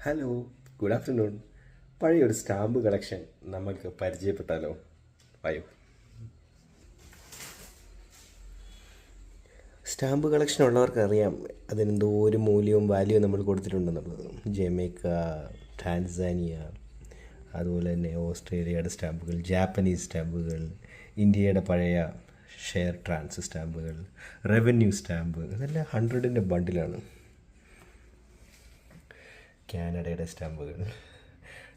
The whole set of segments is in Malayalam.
Hello, good afternoon. പഴയൊരു സ്റ്റാമ്പ് കളക്ഷൻ നമുക്ക് പരിചയപ്പെട്ടാലോ? വായോ. സ്റ്റാമ്പ് കളക്ഷൻ ഉള്ളവർക്ക് അറിയാം അതിനെന്തോ ഒരു മൂല്യവും വാല്യവും നമ്മൾ കൊടുത്തിട്ടുണ്ടെന്നുള്ളത്. ജമൈക്ക, ടാൻസാനിയ, അതുപോലെ തന്നെ ഓസ്ട്രേലിയയുടെ സ്റ്റാമ്പുകൾ, ജാപ്പനീസ് സ്റ്റാമ്പുകൾ, ഇന്ത്യയുടെ പഴയ ഷെയർ ട്രാൻസ് സ്റ്റാമ്പുകൾ, റവന്യൂ സ്റ്റാമ്പ്, ഇതെല്ലാം 100ൻ്റെ ബണ്ടിലാണ്. കാനഡയുടെ സ്റ്റാമ്പുകൾ,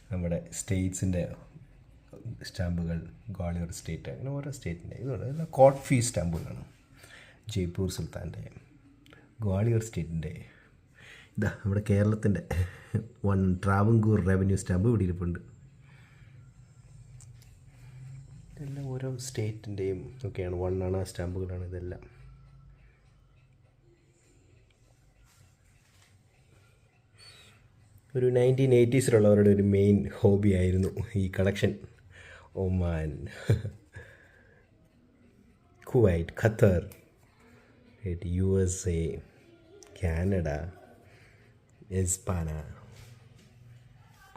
നമ്മുടെ സ്റ്റേറ്റ്സിൻ്റെ സ്റ്റാമ്പുകൾ, ഗ്വാളിയർ സ്റ്റേറ്റ്, അങ്ങനെ ഓരോ സ്റ്റേറ്റിൻ്റെ ഇതുണ്ട്. കോട്ട് ഫീ സ്റ്റാമ്പുകളാണ്. ജയ്പൂർ സുൽത്താൻ്റെ, ഗ്വാളിയർ സ്റ്റേറ്റിൻ്റെ, ഇതാ നമ്മുടെ കേരളത്തിൻ്റെ ട്രാവൻകൂർ റവന്യൂ സ്റ്റാമ്പ് ഇവിടെ ഇരിപ്പുണ്ട്. ഇതെല്ലാം ഓരോ സ്റ്റേറ്റിൻ്റെയും ഒക്കെയാണ്. 1 അണ സ്റ്റാമ്പുകളാണ് ഇതെല്ലാം. ഒരു 1980s ഒരു മെയിൻ ഹോബി ആയിരുന്നു ഈ collection. Oman, Kuwait, Qatar, USA, Canada, España,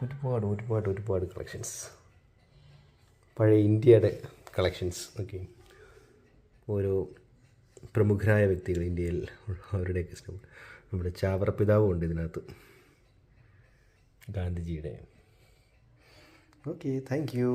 ഒരുപാട് കളക്ഷൻസ്. പഴയ ഇന്ത്യയുടെ കളക്ഷൻസ് ഒക്കെ ഓരോ പ്രമുഖരായ വ്യക്തികൾ ഇന്ത്യയിൽ അവരുടെയൊക്കെ സ്റ്റാമ്പ്. നമ്മുടെ ചാവറ പിതാവും ഉണ്ട് ഇതിനകത്ത്, ഗാന്ധിജിയുടെ. Okay, thank you.